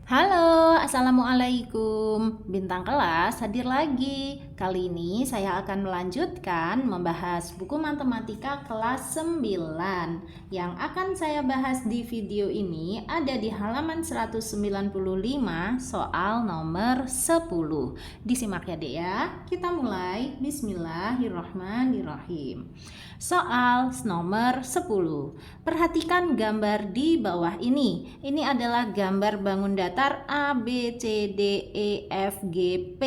Halo, Assalamualaikum. Bintang kelas hadir lagi. Kali ini saya akan melanjutkan membahas buku matematika kelas 9. Yang akan saya bahas di video ini ada di halaman 195 soal nomor 10. Disimak ya Dek ya. Kita mulai. Bismillahirrahmanirrahim. Soal nomor 10. Perhatikan gambar di bawah ini. Ini adalah gambar bangun datar A, B, C, D, E, F, G, P.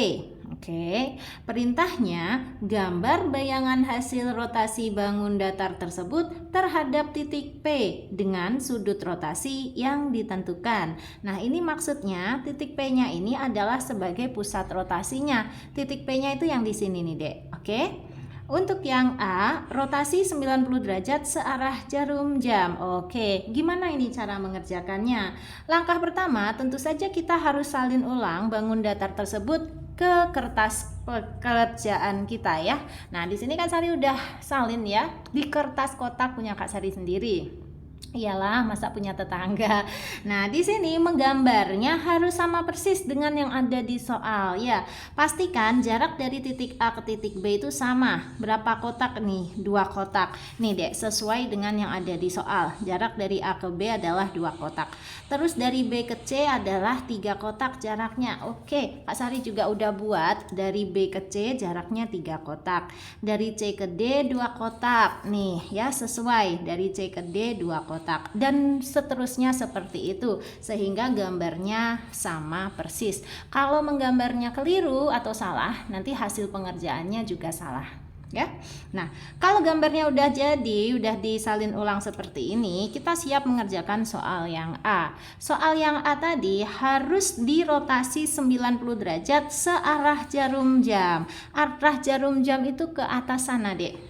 Oke, perintahnya gambar bayangan hasil rotasi bangun datar tersebut terhadap titik P dengan sudut rotasi yang ditentukan. Nah, ini maksudnya titik P-nya ini adalah sebagai pusat rotasinya. Titik P-nya itu yang di sini nih, Dek. Oke. Untuk yang A, rotasi 90 derajat searah jarum jam. Oke, gimana ini cara mengerjakannya? Langkah pertama, tentu saja kita harus salin ulang bangun datar tersebut ke kertas pekerjaan kita ya. Nah, di sini Kak Sari udah salin ya di kertas kotak punya Kak Sari sendiri. Iyalah, masa punya tetangga. Nah, di sini menggambarnya harus sama persis dengan yang ada di soal ya. Pastikan jarak dari titik A ke titik B itu sama. Berapa kotak nih? 2 kotak. Nih, Dek, sesuai dengan yang ada di soal. Jarak dari A ke B adalah 2 kotak. Terus dari B ke C adalah 3 kotak jaraknya. Oke, Kak Sari juga udah buat dari B ke C jaraknya 3 kotak. Dari C ke D 2 kotak. Nih, ya sesuai. Dari C ke D 2 kotak. Dan seterusnya seperti itu sehingga gambarnya sama persis. Kalau menggambarnya keliru atau salah, nanti hasil pengerjaannya juga salah ya. Nah, kalau gambarnya udah jadi, udah disalin ulang seperti ini, kita siap mengerjakan soal yang A. Soal yang A tadi harus dirotasi 90 derajat searah jarum jam. Arah jarum jam itu ke atas sana, Dek.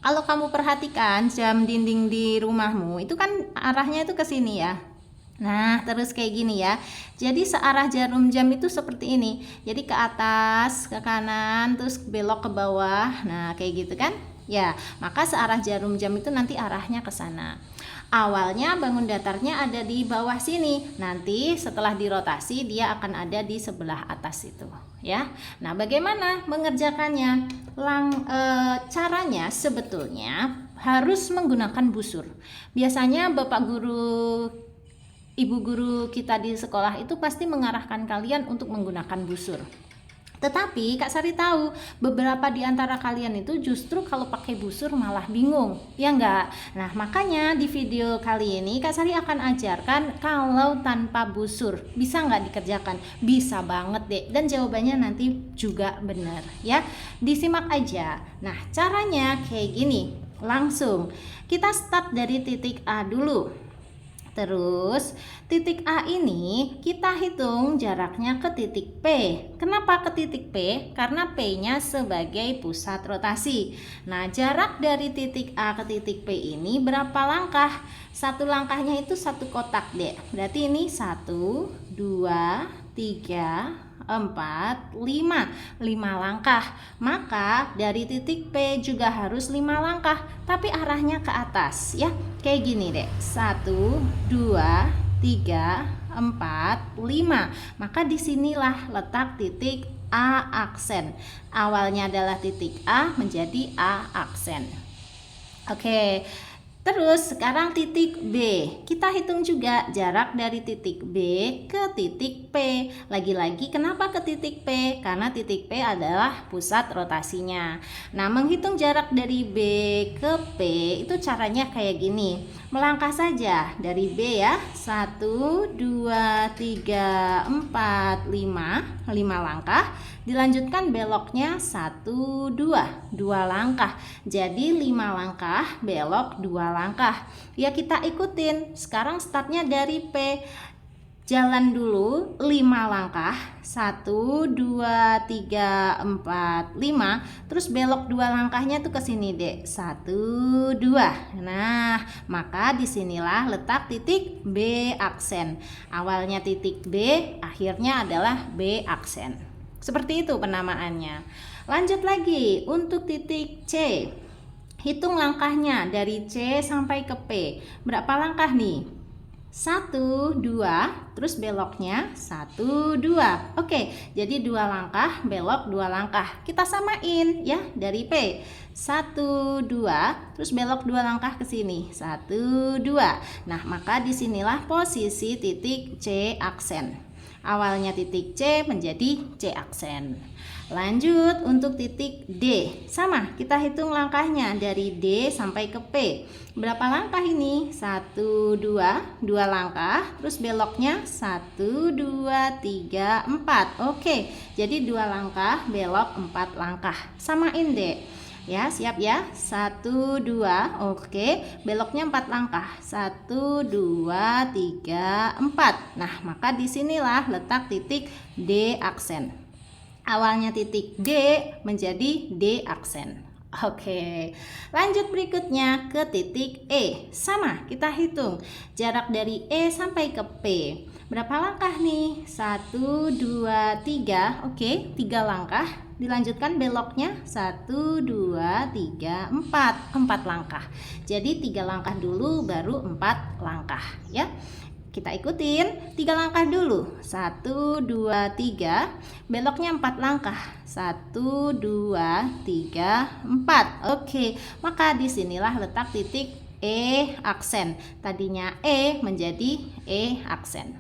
Kalau kamu perhatikan jam dinding di rumahmu itu kan arahnya itu ke sini ya. Nah, terus kayak gini ya. Jadi searah jarum jam itu seperti ini. Jadi ke atas, ke kanan, terus belok ke bawah. Nah, kayak gitu kan? Ya, maka searah jarum jam itu nanti arahnya ke sana. Awalnya bangun datarnya ada di bawah sini. Nanti setelah dirotasi dia akan ada di sebelah atas itu, ya. Nah, bagaimana mengerjakannya? Caranya sebetulnya harus menggunakan busur. Biasanya Bapak guru, Ibu guru kita di sekolah itu pasti mengarahkan kalian untuk menggunakan busur. Tetapi Kak Sari tahu beberapa di antara kalian itu justru kalau pakai busur malah bingung, ya enggak? Nah, makanya di video kali ini Kak Sari akan ajarkan kalau tanpa busur bisa enggak dikerjakan? Bisa banget deh, dan jawabannya nanti juga benar ya. Disimak aja. Nah, caranya kayak gini. Langsung kita start dari titik A dulu. Terus titik A ini kita hitung jaraknya ke titik P. Kenapa ke titik P? Karena P-nya sebagai pusat rotasi. Nah, jarak dari titik A ke titik P ini berapa langkah? Satu langkahnya itu 1 kotak, Dek. Berarti ini 1, 2, 3, 4, 5 langkah. Maka dari titik P juga harus 5 langkah, tapi arahnya ke atas ya. Kayak gini, Dek. 1, 2, 3, 4, 5. Maka disinilah letak titik A aksen. Awalnya adalah titik A menjadi A aksen. Oke. Terus sekarang titik B. Kita hitung juga jarak dari titik B ke titik P. Lagi-lagi kenapa ke titik P? Karena titik P adalah pusat rotasinya. Nah, menghitung jarak dari B ke P itu caranya kayak gini. Melangkah saja dari B ya. 1, 2, 3, 4, 5 langkah. Dilanjutkan beloknya 1, 2 langkah. Jadi 5 langkah belok 2 langkah. Ya, kita ikutin. Sekarang startnya dari P. Jalan dulu 5 langkah. 1, 2, 3, 4, 5. Terus belok 2 langkahnya tuh ke sini, Dek. 1, 2. Nah, maka disinilah letak titik B aksen. Awalnya titik B, akhirnya adalah B aksen. Seperti itu penamaannya. Lanjut lagi untuk titik C. Hitung langkahnya dari C sampai ke P. Berapa langkah nih? 1, 2, terus beloknya 1, 2. Oke, jadi 2 langkah, belok 2 langkah. Kita samain ya dari P. 1, 2, terus belok 2 langkah ke sini. 1, 2. Nah, maka disinilah posisi titik C aksen. Awalnya titik C menjadi C aksen. Lanjut untuk titik D. Sama, kita hitung langkahnya dari D sampai ke P. Berapa langkah ini? 1, 2, 2 langkah. Terus beloknya 1, 2, 3, 4. Oke, jadi 2 langkah, belok 4 langkah. Samain deh. Ya, siap ya. 1, 2. Oke, beloknya 4 langkah. 1, 2, 3, 4. Nah, maka disinilah letak titik D aksen. Awalnya titik D menjadi D aksen. Oke, lanjut berikutnya ke titik E. Sama, kita hitung jarak dari E sampai ke P. Berapa langkah nih? 1, 2, 3. Oke, 3 langkah. Dilanjutkan beloknya 1, 2, 3, 4. 4 langkah. Jadi 3 langkah dulu baru 4 langkah ya. Kita ikutin 3 langkah dulu. 1, 2, 3. Beloknya 4 langkah. 1, 2, 3, 4. Oke, maka disinilah letak titik E aksen. Tadinya E menjadi E aksen.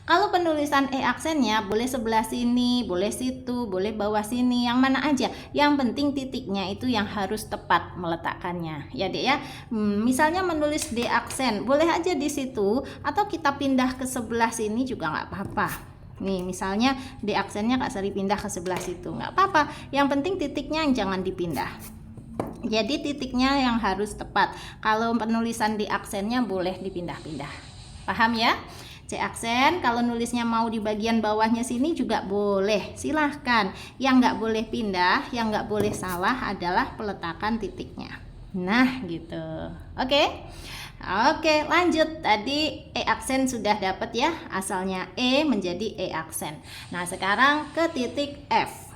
Kalau penulisan E aksennya boleh sebelah sini, boleh situ, boleh bawah sini, yang mana aja. Yang penting titiknya itu yang harus tepat meletakkannya. Ya Dek ya. Misalnya menulis D aksen, boleh aja di situ atau kita pindah ke sebelah sini juga nggak apa-apa. Nih misalnya D aksennya Kak Sari pindah ke sebelah situ, nggak apa-apa. Yang penting titiknya yang jangan dipindah. Jadi titiknya yang harus tepat. Kalau penulisan D aksennya boleh dipindah-pindah. Paham ya? C aksen, kalau nulisnya mau di bagian bawahnya sini juga boleh, silahkan. Yang nggak boleh pindah, yang nggak boleh salah adalah peletakan titiknya. Nah gitu. Oke. Oke, lanjut. Tadi E aksen sudah dapat ya, asalnya E menjadi E aksen. Nah sekarang ke titik F.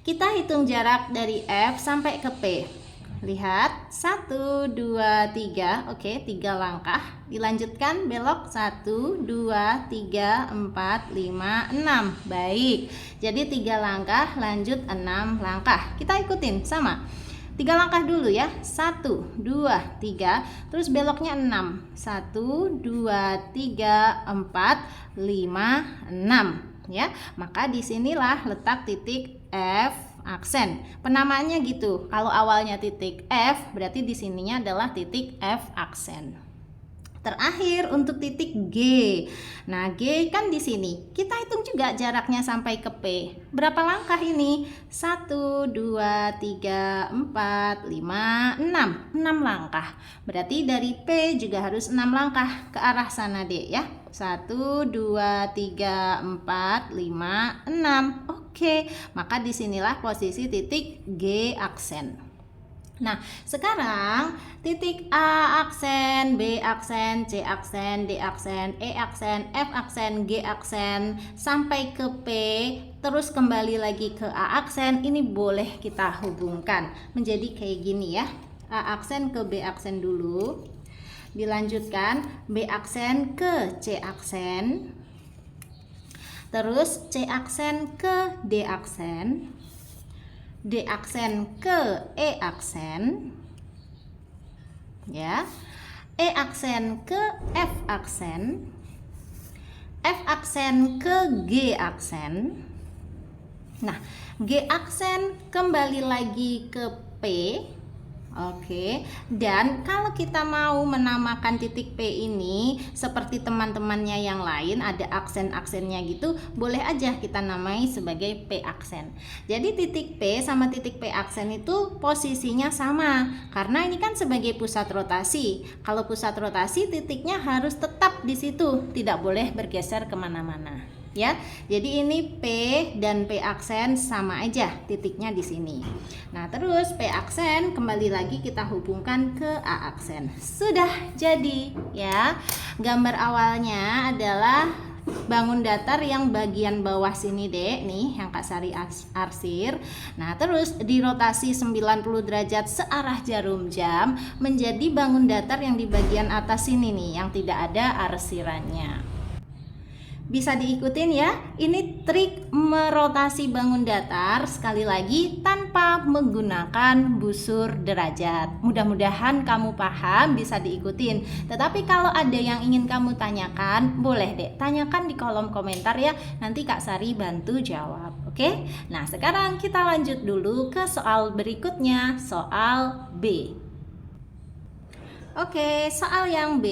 Kita hitung jarak dari F sampai ke P. Lihat 1, 2, 3. Oke, 3 langkah. Dilanjutkan belok 1, 2, 3, 4, 5, 6. Baik, jadi 3 langkah lanjut 6 langkah. Kita ikutin sama 3 langkah dulu ya. 1, 2, 3. Terus beloknya 6. 1, 2, 3, 4, 5, 6 ya. Maka disinilah letak titik F aksen. Penamaannya gitu. Kalau awalnya titik F, berarti di sininya adalah titik F aksen. Terakhir untuk titik G. Nah, G kan di sini. Kita hitung juga jaraknya sampai ke P. Berapa langkah ini? 1, 2, 3, 4, 5, 6. 6 langkah. Berarti dari P juga harus 6 langkah ke arah sana deh ya. 1, 2, 3, 4, 5, 6. Oke, maka disinilah posisi titik G aksen. Nah, sekarang titik A aksen, B aksen, C aksen, D aksen, E aksen, F aksen, G aksen sampai ke P, terus kembali lagi ke A aksen. Ini boleh kita hubungkan menjadi kayak gini ya. A aksen ke B aksen dulu. Dilanjutkan B aksen ke C aksen. Terus C aksen ke D aksen. D aksen ke E aksen ya, E aksen ke F aksen, F aksen ke G aksen. Nah, G aksen kembali lagi ke P. Oke, dan kalau kita mau menamakan titik P ini seperti teman-temannya yang lain, ada aksen-aksennya gitu, boleh aja kita namai sebagai P aksen. Jadi titik P sama titik P aksen itu posisinya sama, karena ini kan sebagai pusat rotasi. Kalau pusat rotasi titiknya harus tetap di situ, tidak boleh bergeser kemana-mana. Ya, jadi ini P dan P aksen sama aja titiknya di sini. Nah, terus P aksen kembali lagi kita hubungkan ke A aksen. Sudah jadi ya. Gambar awalnya adalah bangun datar yang bagian bawah sini dek, nih yang Kak Sari arsir. Nah terus dirotasi 90 derajat searah jarum jam menjadi bangun datar yang di bagian atas sini nih, yang tidak ada arsirannya. Bisa diikutin ya, ini trik merotasi bangun datar sekali lagi tanpa menggunakan busur derajat. Mudah-mudahan kamu paham, bisa diikutin. Tetapi kalau ada yang ingin kamu tanyakan, boleh deh tanyakan di kolom komentar ya, nanti Kak Sari bantu jawab. Oke? Nah sekarang kita lanjut dulu ke soal berikutnya, soal B. Oke, soal yang B,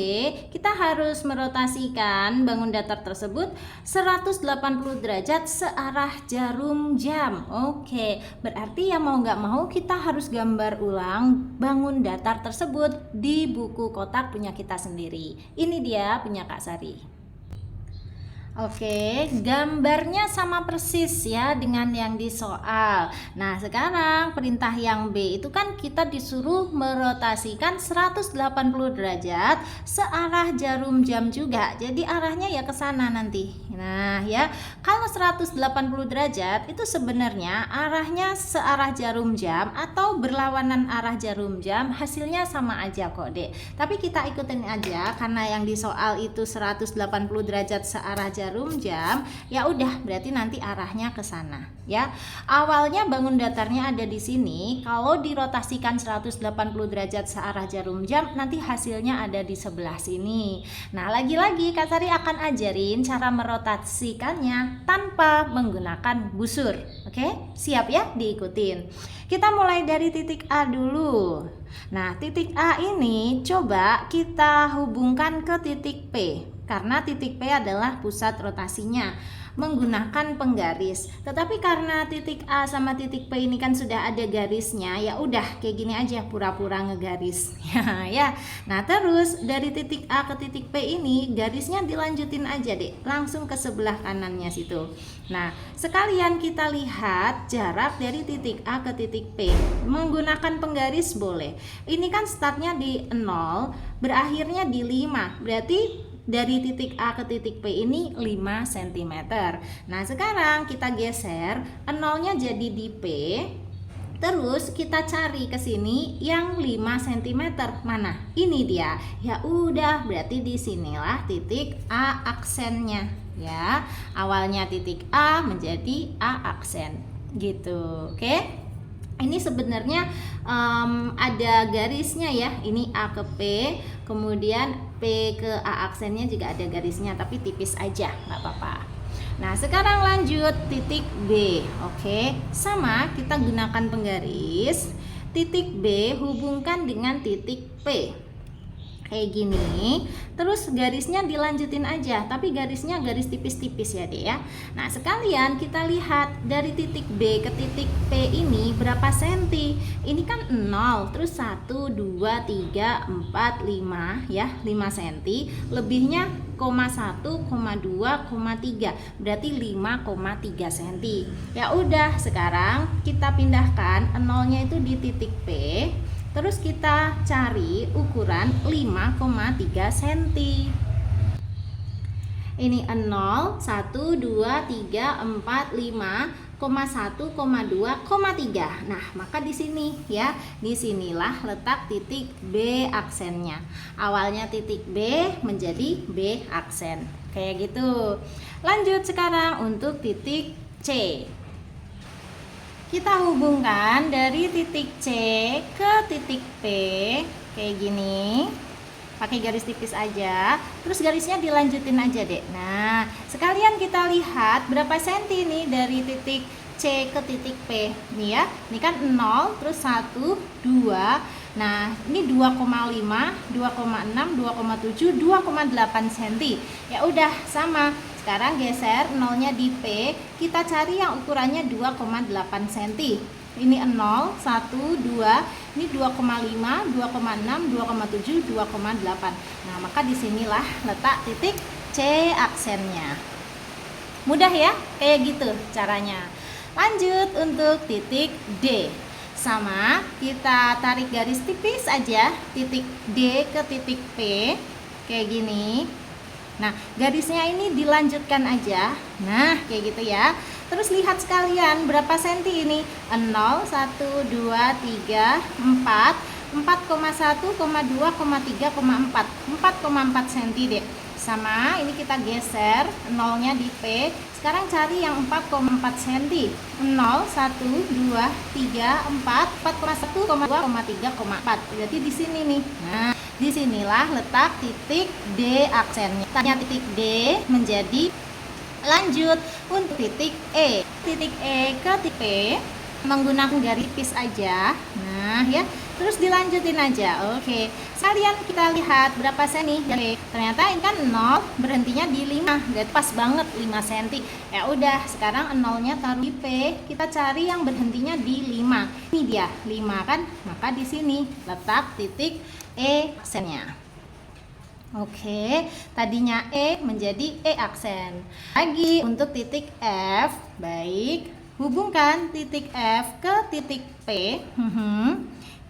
kita harus merotasikan bangun datar tersebut 180 derajat searah jarum jam. Oke, berarti ya mau nggak mau kita harus gambar ulang bangun datar tersebut di buku kotak punya kita sendiri. Ini dia punya Kak Sari. Oke, gambarnya sama persis ya dengan yang di soal. Nah, sekarang perintah yang B itu kan kita disuruh merotasikan 180 derajat searah jarum jam juga. Jadi arahnya ya ke sana nanti. Nah, ya, kalau 180 derajat itu sebenarnya arahnya searah jarum jam atau berlawanan arah jarum jam, hasilnya sama aja kok, Dek. Tapi kita ikutin aja karena yang di soal itu 180 derajat searah jarum jam, ya udah berarti nanti arahnya ke sana ya. Awalnya bangun datarnya ada di sini, kalau dirotasikan 180 derajat searah jarum jam nanti hasilnya ada di sebelah sini. Nah, lagi-lagi Kak Sari akan ajarin cara merotasikannya tanpa menggunakan busur. Oke? Siap ya diikutin. Kita mulai dari titik A dulu. Nah, titik A ini coba kita hubungkan ke titik P. Karena titik P adalah pusat rotasinya menggunakan penggaris. Tetapi karena titik A sama titik P ini kan sudah ada garisnya, ya udah kayak gini aja pura-pura ngegaris. Ya. Nah, terus dari titik A ke titik P ini garisnya dilanjutin aja deh, langsung ke sebelah kanannya situ. Nah, sekalian kita lihat jarak dari titik A ke titik P. Menggunakan penggaris boleh. Ini kan startnya di 0, berakhirnya di 5. Berarti dari titik A ke titik P ini 5 cm. Nah, sekarang kita geser 0-nya jadi di P. Terus kita cari ke sini yang 5 cm. Mana? Ini dia. Ya udah, berarti di sinilah titik A aksennya ya. Awalnya titik A menjadi A aksen. Gitu. Oke? Ini sebenarnya ada garisnya ya. Ini A ke P, kemudian P ke A aksennya juga ada garisnya, tapi tipis aja, nggak apa-apa. Nah, sekarang lanjut titik B. Oke, sama kita gunakan penggaris. Titik B hubungkan dengan titik P. Kayak gini, terus garisnya dilanjutin aja, tapi garisnya garis tipis-tipis ya deh ya. Nah, sekalian kita lihat dari titik B ke titik P ini berapa senti. Ini kan 0, terus 1, 2, 3, 4, 5 ya, 5 senti. Lebihnya 0,1, 0,2, 0,3, berarti 5,3 senti. Ya udah, sekarang kita pindahkan 0-nya itu di titik P. Terus kita cari ukuran 5,3 cm. Ini 0, 1, 2, 3, 4, 5, 1,2, 3. Nah, maka di sini ya, disinilah letak titik B aksennya. Awalnya titik B menjadi B aksen. Kayak gitu. Lanjut sekarang untuk titik C. Kita hubungkan dari titik C ke titik P kayak gini, pakai garis tipis aja, terus garisnya dilanjutin aja deh. Nah, sekalian kita lihat berapa senti nih dari titik C ke titik P nih ya. Ini kan 0, terus 1, 2. Nah, ini 2,5, 2,6, 2,7, 2,8 cm. Ya udah sama. Sekarang geser 0-nya di P, kita cari yang ukurannya 2,8 cm. Ini 0, 1, 2, ini 2,5, 2,6, 2,7, 2,8. Nah, maka disinilah letak titik C aksennya. Mudah ya, kayak gitu caranya. Lanjut untuk titik D. Sama, kita tarik garis tipis aja titik D ke titik P kayak gini. Nah, garisnya ini dilanjutkan aja. Nah, kayak gitu ya. Terus lihat sekalian berapa senti ini? 0, 1, 2, 3, 4, 4,1, 2, 3, 4. 4,4 cm deh. Sama, ini kita geser nolnya di P. Sekarang cari yang 4,4 cm. 0, 1, 2, 3, 4, 4,1, 2, 3, 4. Berarti di sini nih. Nah, disinilah letak titik D aksennya. Tanya titik D menjadi lanjut untuk titik E. Titik E ke titik P menggunakan garis tipis aja. Nah, ya. Terus dilanjutin aja. Oke. Sekalian kita lihat berapa senti. Ternyata ini kan 0 berhentinya di 5. Jadi pas banget 5 cm. Ya udah, sekarang nolnya taruh di P. Kita cari yang berhentinya di 5. Ini dia, 5 kan? Maka di sini letak titik E aksennya. Oke, tadinya E menjadi E aksen. Lagi untuk titik F, baik, hubungkan titik F ke titik P,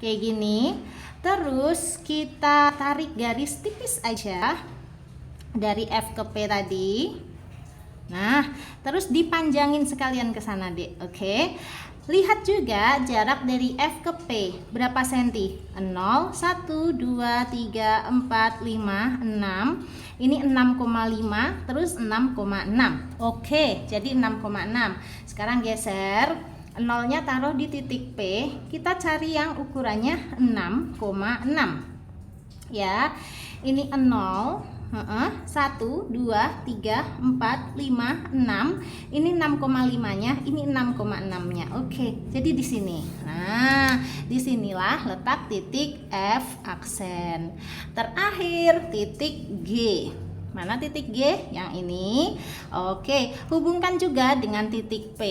kayak gini. Terus kita tarik garis tipis aja dari F ke P tadi. Nah, terus dipanjangin sekalian ke sana deh, oke. Lihat juga jarak dari F ke P berapa senti? 0, 1, 2, 3, 4, 5, 6. Ini 6,5 terus 6,6. Oke, jadi 6,6. Sekarang geser nolnya taruh di titik P. Kita cari yang ukurannya 6,6. Ya, ini 0. 1, 2, 3, 4, 5, 6. Ini 6,5-nya, ini 6,6-nya. Oke, jadi di sini. Nah, disinilah letak titik F aksen. Terakhir titik G. Mana titik G? Yang ini. Oke, hubungkan juga dengan titik P.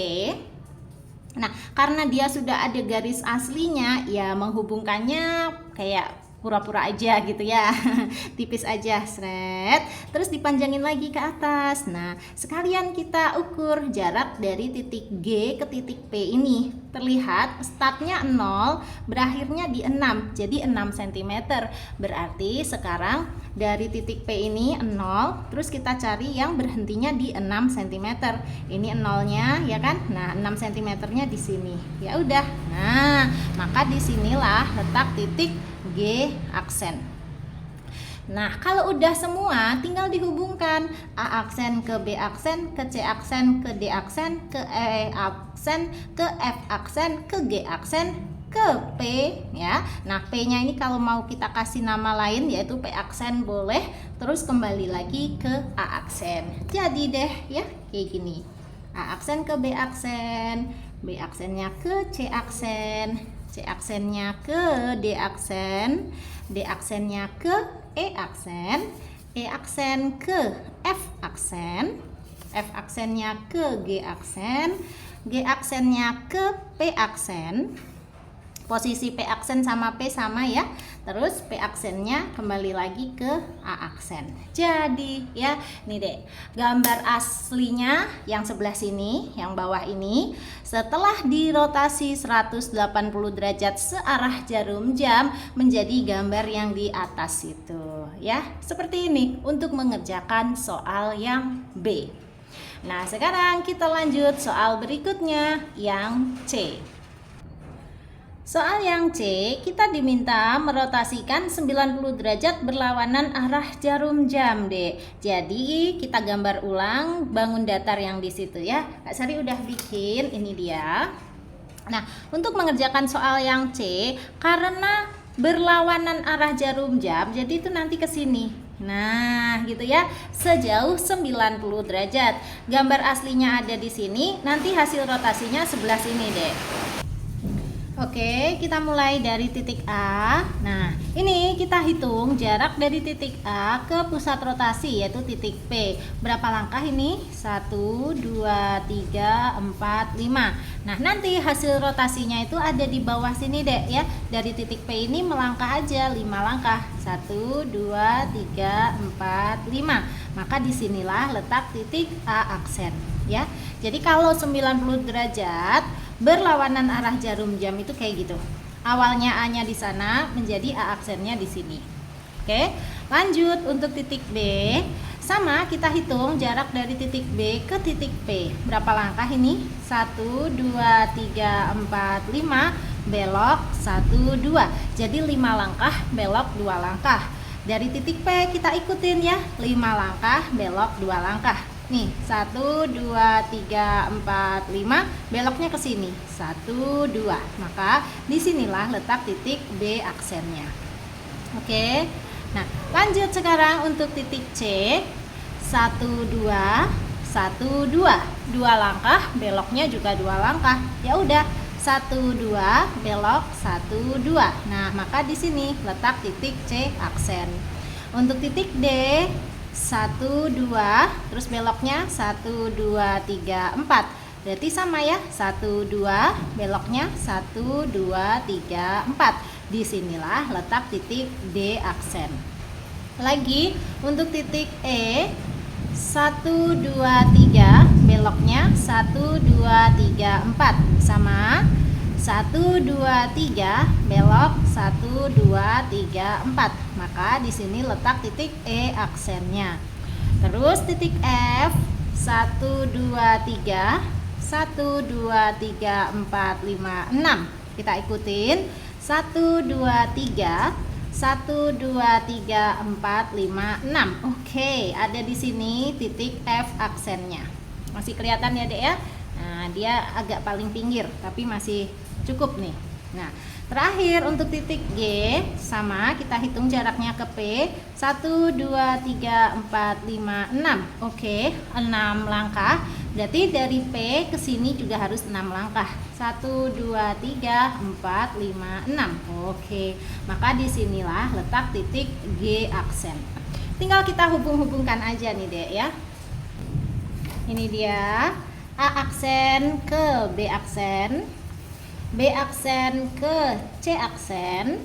Nah, karena dia sudah ada garis aslinya, ya menghubungkannya kayak pura-pura aja gitu ya. Tipis aja, seret. Terus dipanjangin lagi ke atas. Nah, sekalian kita ukur jarak dari titik G ke titik P ini. Terlihat startnya 0, berakhirnya di 6. Jadi 6 cm. Berarti sekarang dari titik P ini 0, terus kita cari yang berhentinya di 6 cm. Ini nolnya ya kan? Nah, 6 cm-nya di sini. Ya udah. Nah, maka disinilah letak titik G aksen. Nah, kalau udah semua tinggal dihubungkan A aksen ke B aksen, ke C aksen, ke D aksen, ke E aksen, ke F aksen, ke G aksen, ke P ya. Nah, P-nya ini kalau mau kita kasih nama lain yaitu P aksen boleh, terus kembali lagi ke A aksen. Jadi deh ya kayak gini. A aksen ke B aksen, B aksennya ke C aksen, C aksennya ke D aksen, D aksennya ke E aksen, E aksen ke F aksen, F aksennya ke G aksen, G aksennya ke P aksen. Posisi P aksen sama P sama ya. Terus P aksennya kembali lagi ke A aksen. Jadi ya, nih deh gambar aslinya yang sebelah sini, yang bawah ini, setelah dirotasi 180 derajat searah jarum jam menjadi gambar yang di atas itu ya. Seperti ini untuk mengerjakan soal yang B. Nah, sekarang kita lanjut soal berikutnya yang C. Soal yang C, kita diminta merotasikan 90 derajat berlawanan arah jarum jam, Dek. Jadi, kita gambar ulang bangun datar yang di situ ya. Kak Sari udah bikin, ini dia. Nah, untuk mengerjakan soal yang C, karena berlawanan arah jarum jam, jadi itu nanti ke sini. Nah, gitu ya. Sejauh 90 derajat. Gambar aslinya ada di sini, nanti hasil rotasinya sebelah sini, Dek. Oke, kita mulai dari titik A. Nah, ini kita hitung jarak dari titik A ke pusat rotasi yaitu titik P. Berapa langkah ini? 1, 2, 3, 4, 5. Nah, nanti hasil rotasinya itu ada di bawah sini, Dek ya. Dari titik P ini melangkah aja 5 langkah. 1, 2, 3, 4, 5. Maka disinilah letak titik A aksen ya. Jadi kalau 90 derajat berlawanan arah jarum jam itu kayak gitu. Awalnya A-nya di sana menjadi A aksennya di sini. Oke, lanjut untuk titik B. Sama, kita hitung jarak dari titik B ke titik P. Berapa langkah ini? 1, 2, 3, 4, 5, belok 1, 2. Jadi 5 langkah, belok 2 langkah. Dari titik P kita ikutin ya, 5 langkah, belok 2 langkah. Nih, 1, 2, 3, 4, 5, beloknya ke sini. 1, 2. Maka disinilah letak titik B aksennya. Oke. Nah, lanjut sekarang untuk titik C. 1, 2, 1, 2. 2 langkah, beloknya juga 2 langkah. Ya udah, 1, 2, belok 1, 2. Nah, maka di sini letak titik C aksen. Untuk titik D, 1, 2, terus beloknya 1, 2, 3, 4. Berarti sama ya, 1, 2, beloknya 1, 2, 3, 4. Disinilah letak titik D aksen. Lagi untuk titik E, 1, 2, 3, beloknya 1, 2, 3, 4. Sama, 1, 2, 3, belok 1, 2, 3, 4. Maka di sini letak titik E aksennya. Terus titik F, 1, 2, 3, 1, 2, 3, 4, 5, 6. Kita ikutin 1, 2, 3, 1, 2, 3, 4, 5, 6. Oke, ada di sini titik F aksennya. Masih kelihatan ya, Dek ya? Nah, dia agak paling pinggir, tapi masih cukup nih. Nah, terakhir untuk titik G, sama, kita hitung jaraknya ke P. 1, 2, 3, 4, 5, 6. Oke, 6 langkah. Berarti dari P ke sini juga harus 6 langkah. 1, 2, 3, 4, 5, 6. Oke, maka disinilah letak titik G aksen. Tinggal kita hubung-hubungkan aja nih, Dek ya. Ini dia, A aksen ke B aksen, B aksen ke C aksen,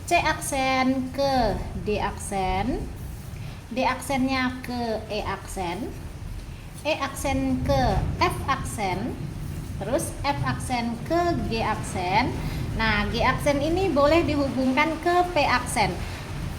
C aksen ke D aksen, D aksennya ke E aksen, E aksen ke F aksen, terus F aksen ke G aksen. Nah, G aksen ini boleh dihubungkan ke P aksen.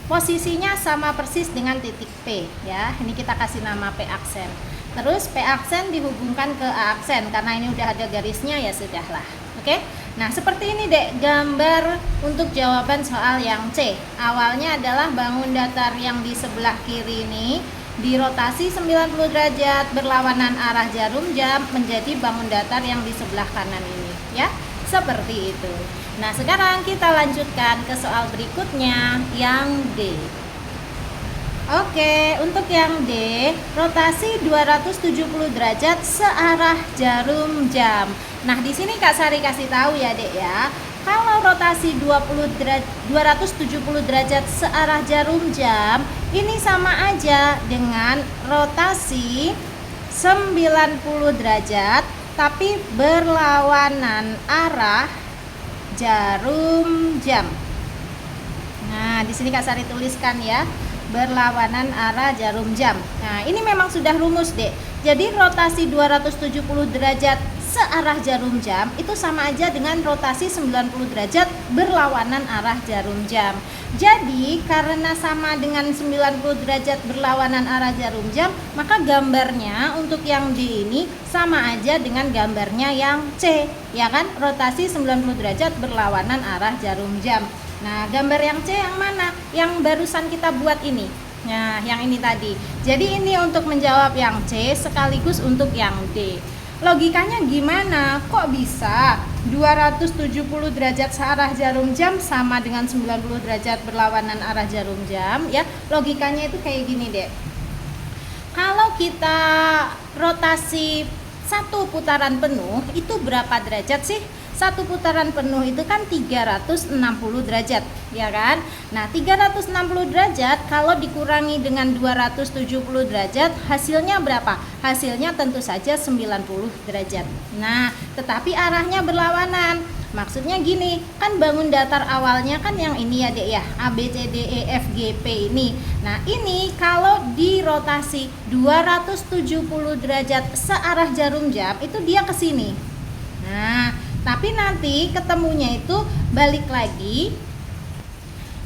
Posisinya sama persis dengan titik P ya. Ini kita kasih nama P aksen. Terus P aksen dihubungkan ke A aksen, karena ini udah ada garisnya ya sudahlah. Oke. Nah, seperti ini, Dek, gambar untuk jawaban soal yang C. Awalnya adalah bangun datar yang di sebelah kiri ini dirotasi 90 derajat berlawanan arah jarum jam menjadi bangun datar yang di sebelah kanan ini ya. Seperti itu. Nah, sekarang kita lanjutkan ke soal berikutnya yang D. Oke, untuk yang D, rotasi 270 derajat searah jarum jam. Nah, di sini Kak Sari kasih tahu ya, Dek ya. Kalau rotasi 270 derajat searah jarum jam, ini sama aja dengan rotasi 90 derajat tapi berlawanan arah jarum jam. Nah, di sini Kak Sari tuliskan ya, berlawanan arah jarum jam. Nah, ini memang sudah rumus, Dek. Jadi rotasi 270 derajat searah jarum jam itu sama aja dengan rotasi 90 derajat berlawanan arah jarum jam. Jadi karena sama dengan 90 derajat berlawanan arah jarum jam, maka gambarnya untuk yang D ini sama aja dengan gambarnya yang C, ya kan? Rotasi 90 derajat berlawanan arah jarum jam. Nah, gambar yang C yang mana? Yang barusan kita buat ini. Nah, yang ini tadi. Jadi ini untuk menjawab yang C sekaligus untuk yang D. Logikanya gimana? Kok bisa 270 derajat searah jarum jam sama dengan 90 derajat berlawanan arah jarum jam? Ya, logikanya itu kayak gini, Dek. Kalau kita rotasi satu putaran penuh, itu berapa derajat sih? Satu putaran penuh itu kan 360 derajat, ya kan? Nah, 360 derajat kalau dikurangi dengan 270 derajat, hasilnya berapa? Hasilnya tentu saja 90 derajat. Nah, tetapi arahnya berlawanan. Maksudnya gini, kan bangun datar awalnya kan yang ini ya, Dek ya, A, B, C, D, E, F, G, P ini. Nah, ini kalau dirotasi 270 derajat searah jarum jam, itu dia ke sini. Nah, tapi nanti ketemunya itu balik lagi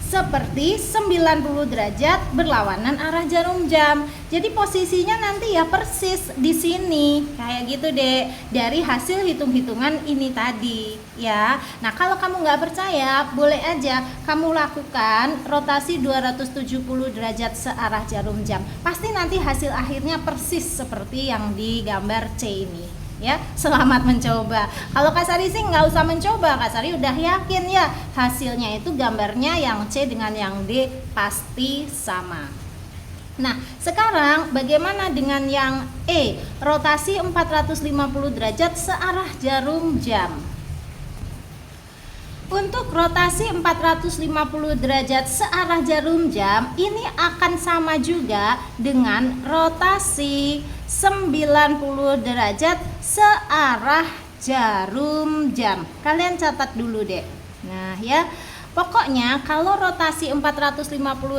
seperti 90 derajat berlawanan arah jarum jam. Jadi posisinya nanti ya persis di sini, kayak gitu deh, dari hasil hitung-hitungan ini tadi ya. Nah kalau kamu nggak percaya, boleh aja kamu lakukan rotasi 270 derajat searah jarum jam. Pasti nanti hasil akhirnya persis seperti yang di gambar C ini. Ya, selamat mencoba. Kalau Kak Sari sih nggak usah mencoba, Kak Sari udah yakin ya hasilnya itu gambarnya yang C dengan yang D pasti sama. Nah, sekarang bagaimana dengan yang E? Rotasi 450 derajat searah jarum jam. Untuk rotasi 450 derajat searah jarum jam ini akan sama juga dengan rotasi 90 derajat searah jarum jam. Kalian catat dulu deh. Nah ya, pokoknya kalau rotasi 450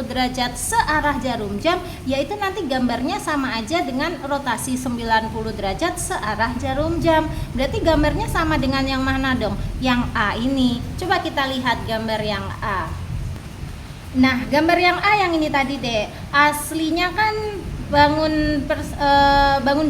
derajat searah jarum jam, yaitu nanti gambarnya sama aja dengan rotasi 90 derajat searah jarum jam. Berarti gambarnya sama dengan yang mana dong? Yang A ini. Coba kita lihat gambar yang A. Nah, gambar yang A yang ini tadi deh. Aslinya kan bangun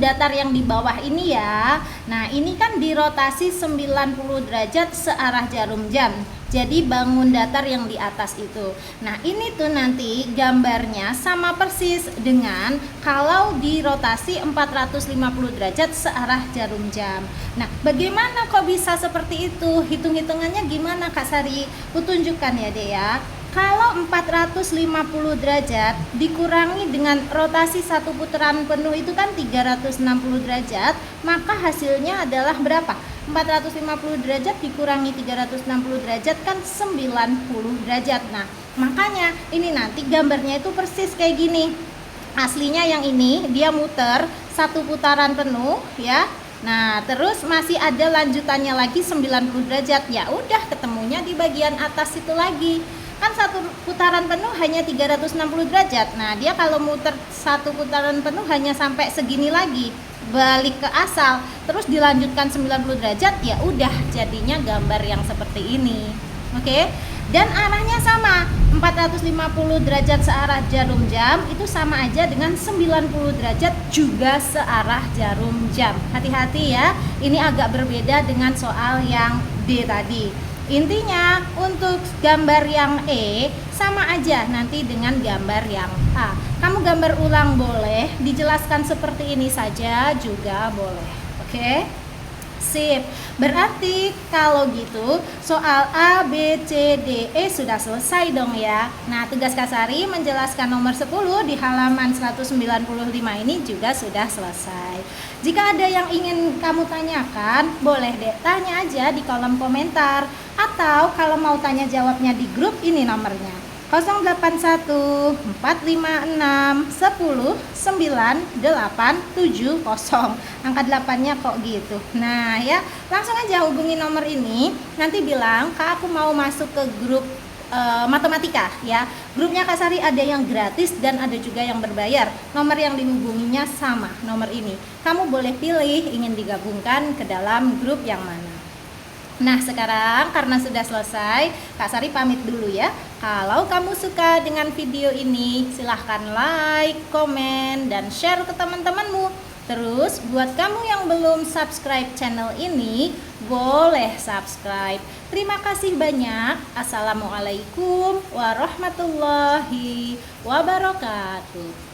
datar yang di bawah ini ya. Nah, ini kan dirotasi 90 derajat searah jarum jam. Jadi bangun datar yang di atas itu. Nah, ini tuh nanti gambarnya sama persis dengan kalau dirotasi 450 derajat searah jarum jam. Nah, bagaimana kok bisa seperti itu? Hitung-hitungannya gimana Kak Sari? Kutunjukkan ya deh ya. Kalau 450 derajat dikurangi dengan rotasi satu putaran penuh itu kan 360 derajat, maka hasilnya adalah berapa? 450 derajat dikurangi 360 derajat kan 90 derajat. Nah, makanya ini nanti gambarnya itu persis kayak gini. Aslinya yang ini dia muter satu putaran penuh ya. Nah, terus masih ada lanjutannya lagi 90 derajat. Ya udah ketemunya di bagian atas itu lagi. Kan satu putaran penuh hanya 360 derajat. Nah, dia kalau muter satu putaran penuh hanya sampai segini lagi, balik ke asal, terus dilanjutkan 90 derajat, ya udah jadinya gambar yang seperti ini. Oke. Dan arahnya sama, 450 derajat searah jarum jam itu sama aja dengan 90 derajat juga searah jarum jam. Hati-hati ya, ini agak berbeda dengan soal yang D tadi. Intinya untuk gambar yang E sama aja nanti dengan gambar yang A. Kamu gambar ulang boleh, dijelaskan seperti ini saja juga boleh. Oke? Sip. Berarti kalau gitu soal A, B, C, D, E sudah selesai dong ya. Nah, tugas Kak Sari menjelaskan nomor 10 di halaman 195 ini juga sudah selesai. Jika ada yang ingin kamu tanyakan, boleh deh tanya aja di kolom komentar. Atau kalau mau tanya jawabnya di grup, ini nomornya 081 456 10 9870. Angka 8-nya kok gitu. Nah ya, langsung aja hubungi nomor ini. Nanti bilang, Kak aku mau masuk ke grup matematika ya. Grupnya Kak Sari ada yang gratis dan ada juga yang berbayar. Nomor yang dihubunginya sama nomor ini. Kamu boleh pilih ingin digabungkan ke dalam grup yang mana. Nah sekarang karena sudah selesai, Kak Sari pamit dulu ya. Kalau kamu suka dengan video ini, silahkan like, komen, dan share ke teman-temanmu. Terus buat kamu yang belum subscribe channel ini, boleh subscribe. Terima kasih banyak. Assalamualaikum warahmatullahi wabarakatuh.